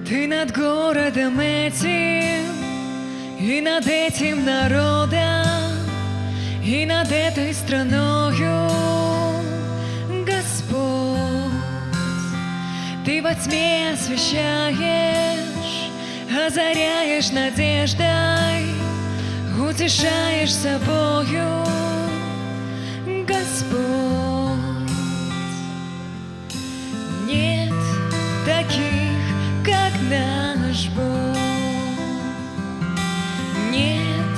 Ты над городом этим, и над этим народом, и над этой страною, Господь. Ты во тьме освещаешь, озаряешь надеждой, утешаешь собою, Господь. Нет таких, как наш Бог. Нет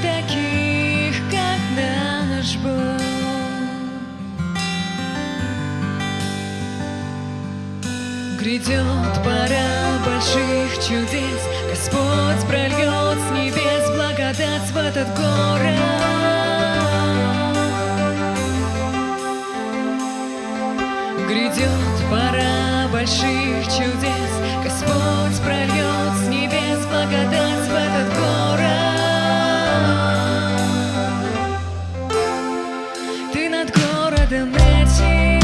таких, как наш Бог. Грядет пора больших чудес, Господь прольет с небес благодать в этот город. Грядет пора больших чудес, Господь прольет с небес благодать в этот город. Ты над городом этим,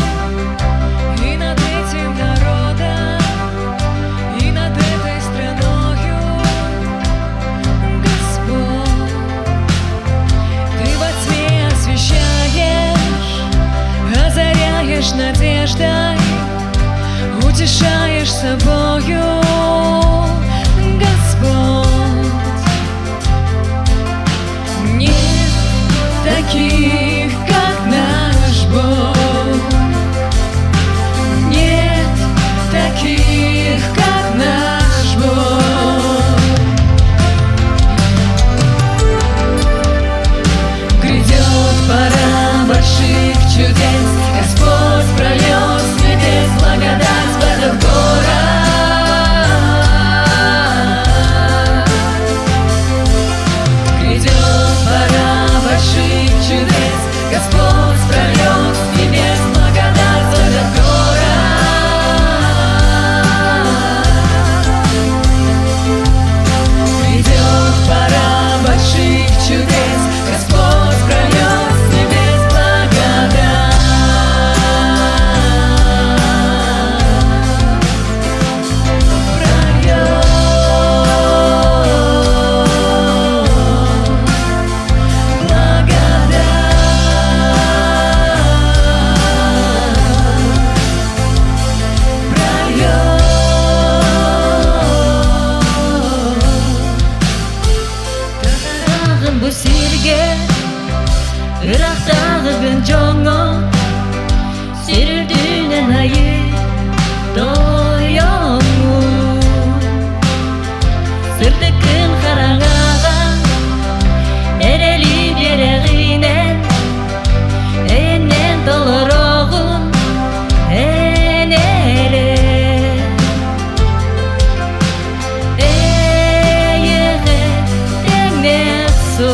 и над этим народом, и над этой страною, Господь. Ты во тьме освещаешь, озаряешь надеждой, утешаешь собою, Господь. Нет таких, как наш Бог. Нет таких, как наш Бог. Грядет пора больших чудес, Господь прольет с небес благодать в этот город. Грядет пора больших чудес, Господь прольет с небес благодать в этот город. Грядет пора больших чудес, Господь прольет с небес благодать. Bu sirge Irak'tағы күн жоңо Сирилдүүнен айы тоёңу Сырдыкын караңага Эрелип ерегинен Энен толорогун энере Эйеге теңнесо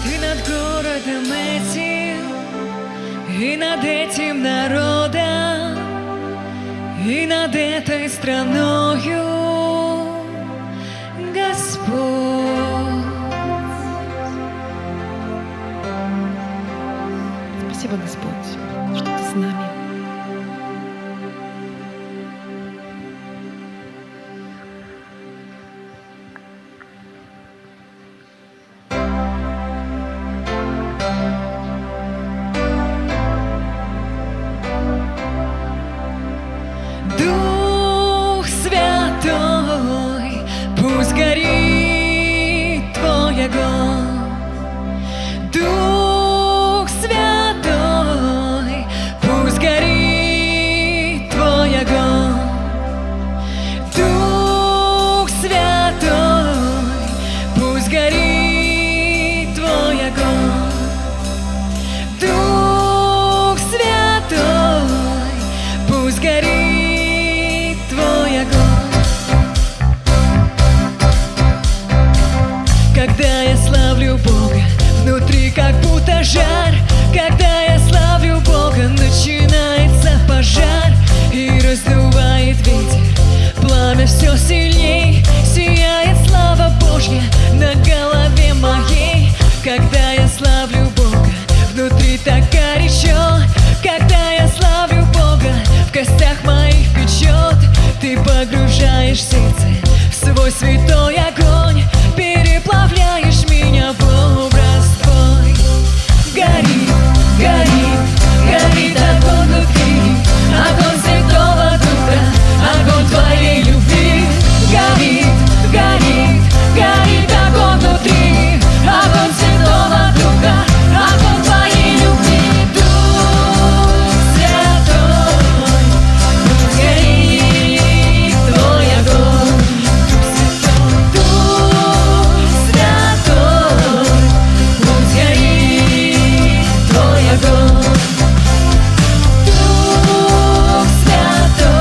Ты над городом этим, и над этим народом, и над этой страною, Господь. Спасибо, Господь, что Ты с нами. горячо, когда я славлю Бога, в костях моих печет. Ты погружаешь сердце в свой святой огонь, переплавляешь меня в образ твой. Горит, горит, горит огонь внутри, огонь Святого Духа, огонь твоей любви. Горит, горит, горит огонь внутри, огонь Святого Духа, огонь твоей любви. Дух Святой, пусть горит твой огонь. Дух Святой, пусть горит твой огонь. Дух Святой,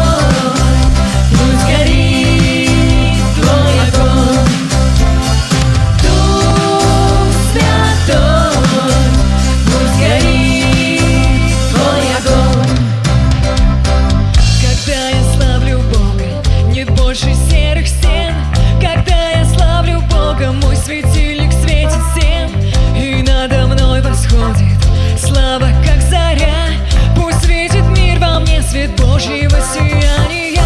пусть горит твой огонь. Дух Святой, пусть горит твой огонь. Когда я славлю Бога, нет больше серых стен. Когда я славлю Бога, мой светильник светит всем, и надо мной восходит слава, как заря. Пусть видит мир во мне свет Божьего сияния.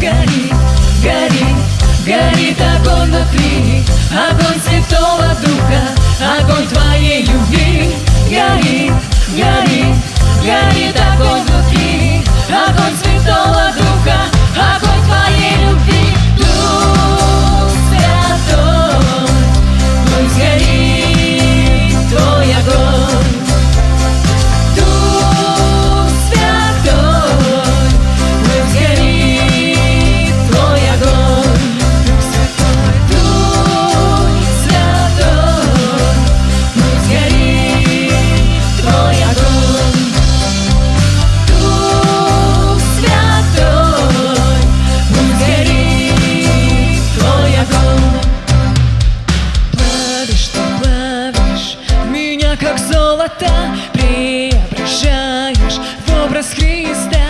Горит, горит, горит огонь внутри, огонь Святого Духа, огонь твоей любви. Горит, горит, горит огонь внутри, огонь Святого Духа, огонь твоей любви. Дух Святой, пусть горит твой огонь. Дух Святой, пусть горит твой огонь. Дух Святой, пусть горит твой огонь. Дух Святой, пусть горит твой огонь. Плавишь ты, плавишь меня, как золото, преображаешь в образ Христа.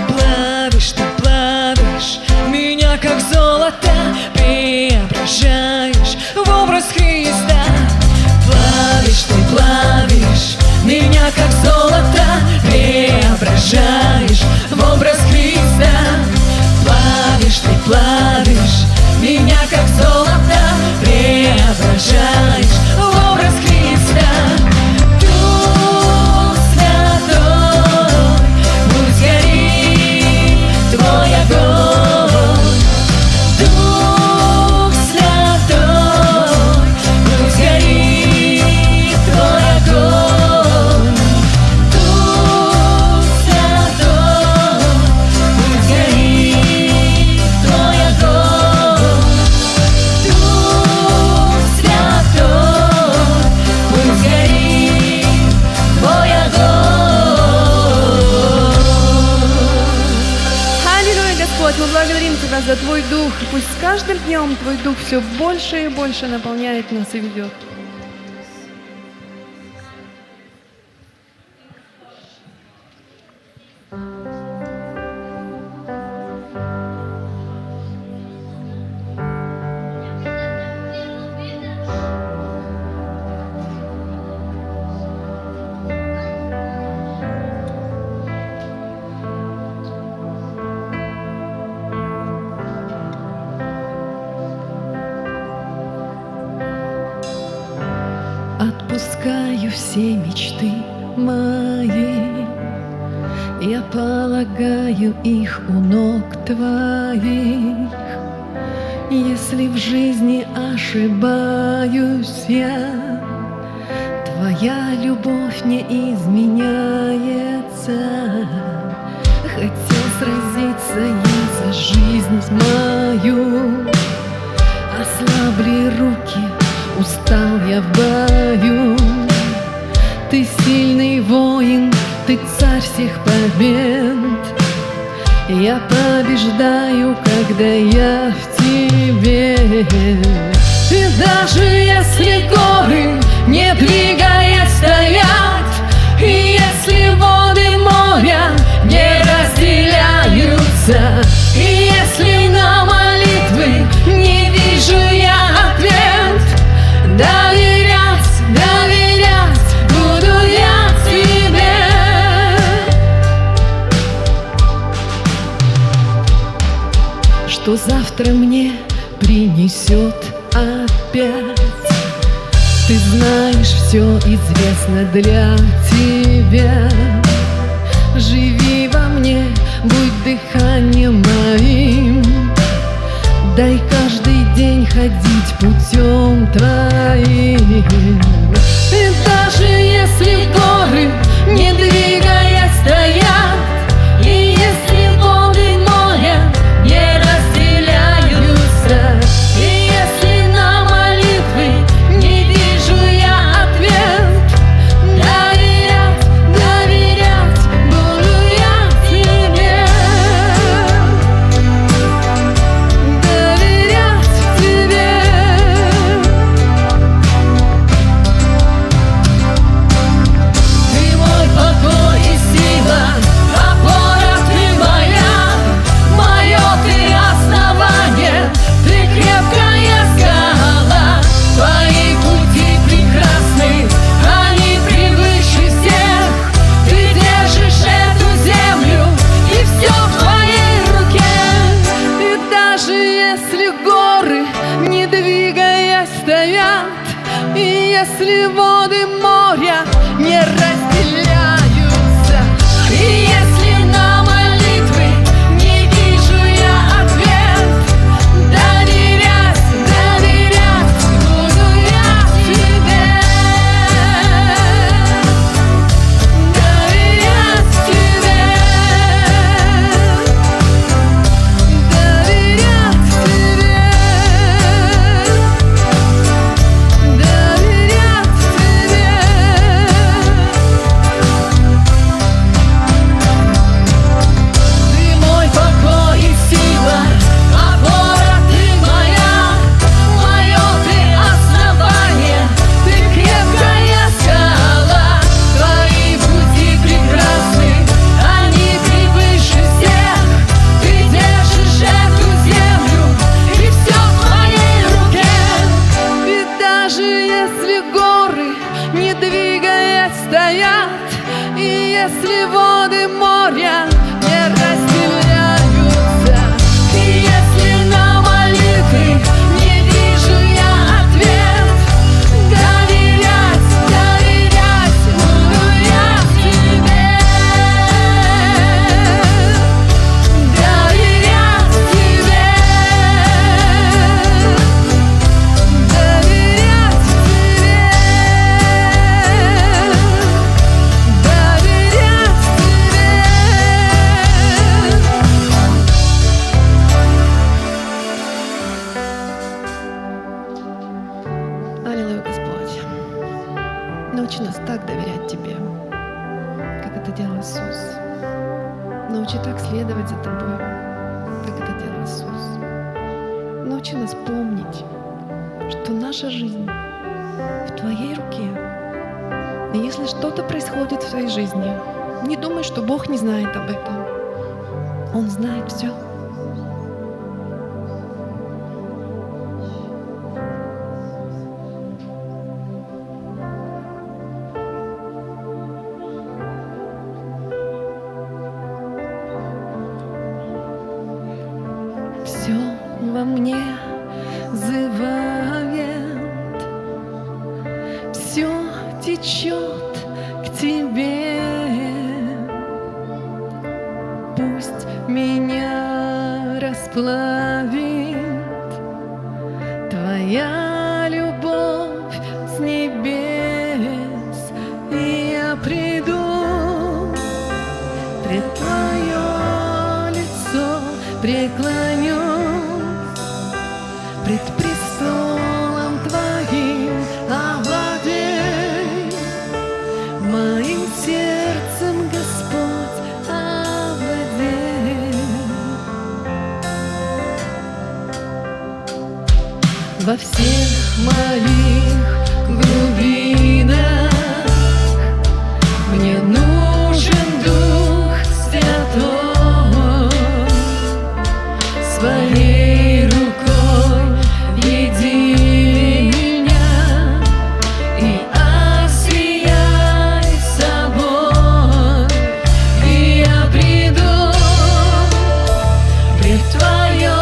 Плавишь ты, плавишь меня, как золото, преображаешь в образ Христа. Плавишь ты, плавишь меня, как золото, преображаешь в образ Христа. Плавишь ты, плавишь меня, как золото, преображаешь в образ Христа. Дух Святой, пусть горит твой огонь. Дух Святой, пусть горит твой огонь. Дух Святой, пусть горит твой огонь. Дух Святой, пусть горит твой огонь. Аллилуйя, Господь, мы благодарим Тебя за Твой Дух. Пусть с каждым днем Твой Дух все больше и больше наполняет нас и ведет. Отпускаю все мечты мои, я полагаю их у ног Твоих. Если в жизни ошибаюсь я, Твоя любовь не изменяется. Хотел сразиться я за жизнь мою, ослабли руки, устал я в бою. Ты сильный воин, Ты царь всех побед. Я побеждаю, когда я в Тебе. И даже если горы, не двигаясь, стоят, и если воды моря не разделяются, и если на молитвы не вижу я ответ, доверять, доверять буду я Тебе. что завтра мне принесет опять. Ты знаешь, все известно для тебя. Живи во мне, будь дыханием моим. Дай каждый день ходить путем твоим. И даже если горы, не двигаясь, стоят, и если воды моря не разделяются, и если на молитвы не вижу я ответ, доверять, доверять буду я тебе. Доверять тебе. Ты мой покой и сила, опора ты моя, мое ты основание, ты крепкая скала. Твои пути прекрасны, они превыше всех. Ты держишь эту землю, и все в твоей руке. И даже если горы, не двигаясь, стоят, и если воды моря не разделяются, и если на молитвы не вижу я ответ, доверять, доверять буду я тебе. Доверять тебе. Доверять тебе. Доверять тебе. Ты мой покой и сила, опора ты моя, мое ты основание, ты крепкая скала. Твои пути прекрасны, они превыше всех. Ты держишь эту землю, и все в твоей руке. И даже если горы, не двигаясь, стоят, и если воды моря не разделяются, и если на молитвы не вижу я ответ, доверять, доверять буду я тебе. Доверять тебе. Доверять тебе. Доверять тебе. Аллилуйя, Господь. Научи нас так доверять Тебе, как это делал Иисус. Научи так следовать за Тобой, как это делал Иисус. Научи нас помнить, что наша жизнь в Твоей руке. И если что-то происходит в твоей жизни, не думай, что Бог не знает об этом. Он знает все. Все во мне зывает, все течет к Тебе. Пусть меня расплавит Твоя любовь с небес, и я приду пред Твое лицо, преклонюсь пред престолом Твоим, овладей моим сердцем, Господь, овладей. Во всех моих глубинах мне нужен Дух Святой. Своей рукой веди меня и осияй собой, и я приду пред Твое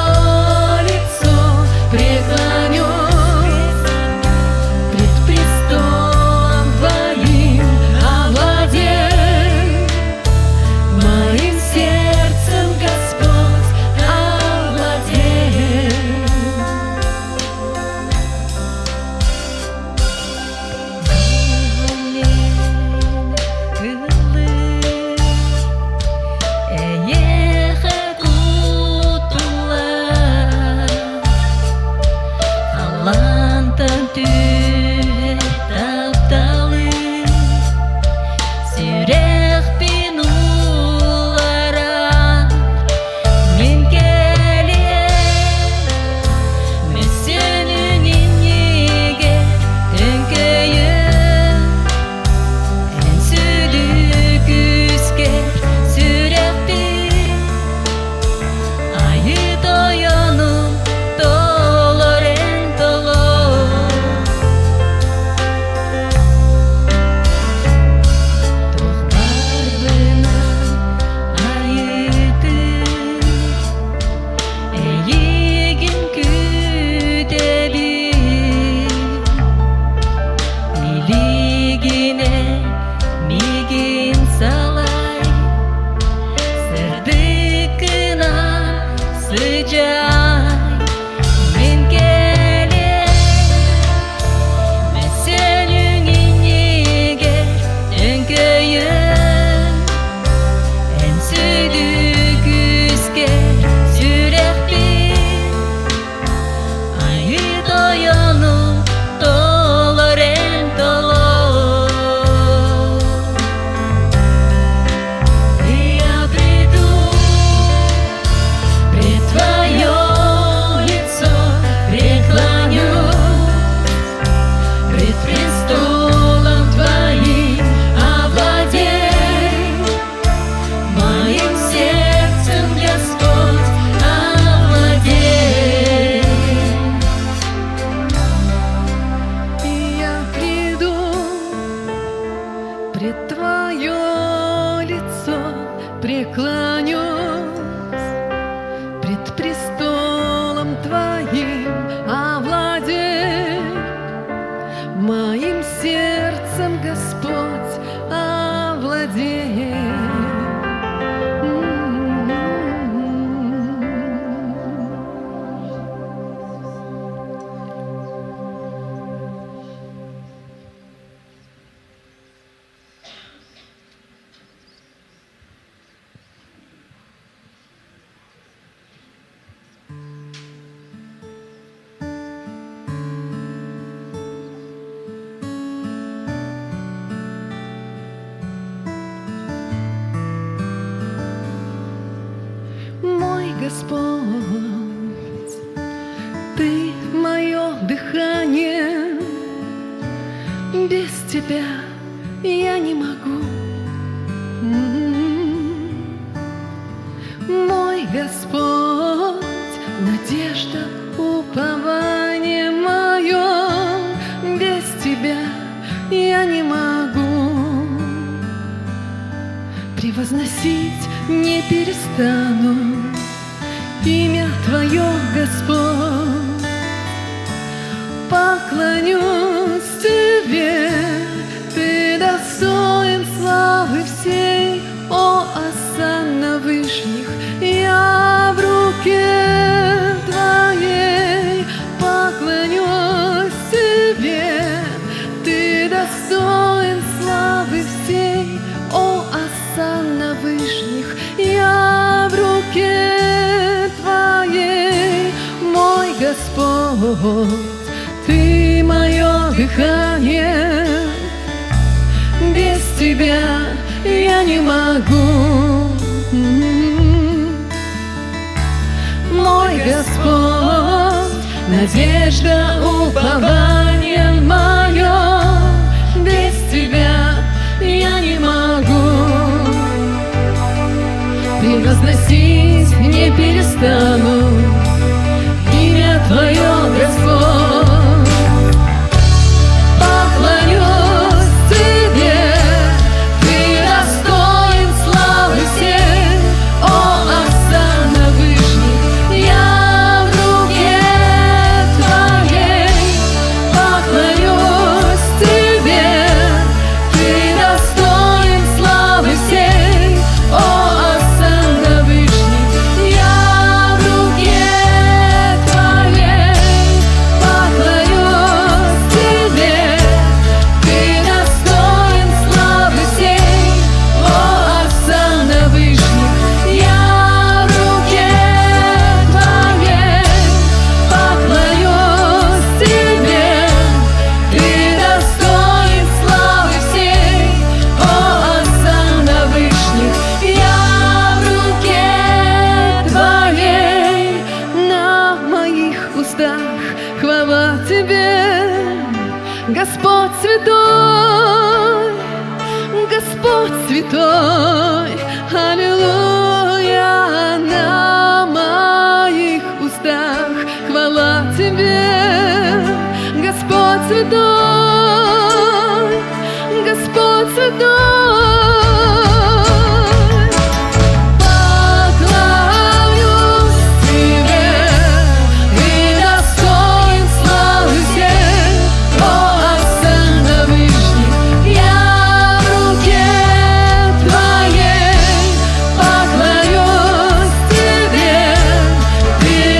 жай мен келем мәселең неге өңкөйүн әнсүйлү күзге сүрекпин айы тояну толорен толор и я приду пред твое лицо преклонюсь пред престолом твоим овладей моим сердцем, Господь, овладей. И я приду пред твое лицо, преклонюсь пред престолом твоим, овладей моим сердцем, Господь, овладей. Мой Господь, Ты мое дыхание, без Тебя я не могу. Мой Господь, надежда, упование мое, без Тебя я не могу. Превозносить не перестану имя Твое, Господь. Поклонюсь Тебе, Ты достоин славы всей, о осанна вышних, я в руке Твоей. Поклонюсь Тебе, Ты достоин славы всей, о осанна вышних, я в руке Твоей. Мой Господь, Ты мое дыхание, без Тебя я не могу. Мой Господь, надежда, упование мое, без Тебя я не могу. Превозносить не перестану имя Твое, Господь. Поклонюсь Тебе, Ты достоин славы всей, о осанна вышних, я в руке Твоей. Поклонюсь Тебе, Ты достоин славы всей, о осанна вышних, я в руке Твоей. Поклонюсь Тебе, Ты достоин славы всей, о осанна вышних, я в руке Твоей. Поклонюсь Тебе, Ты достоин славы всей, о осанна вышних, я в руке Твоей. На моих устах хвала Тебе, Господь святой, Господь святой, аллилуйя. На моих устах хвала Тебе, Господь святой, Господь святой. Поклонюсь Тебе, Ты достоин славы всей, о осанна вышних, я в руке Твоей. Поклонюсь Тебе, Ты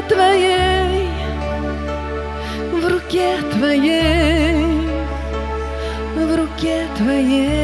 Твоей, в руке Твоей, в руке Твоей.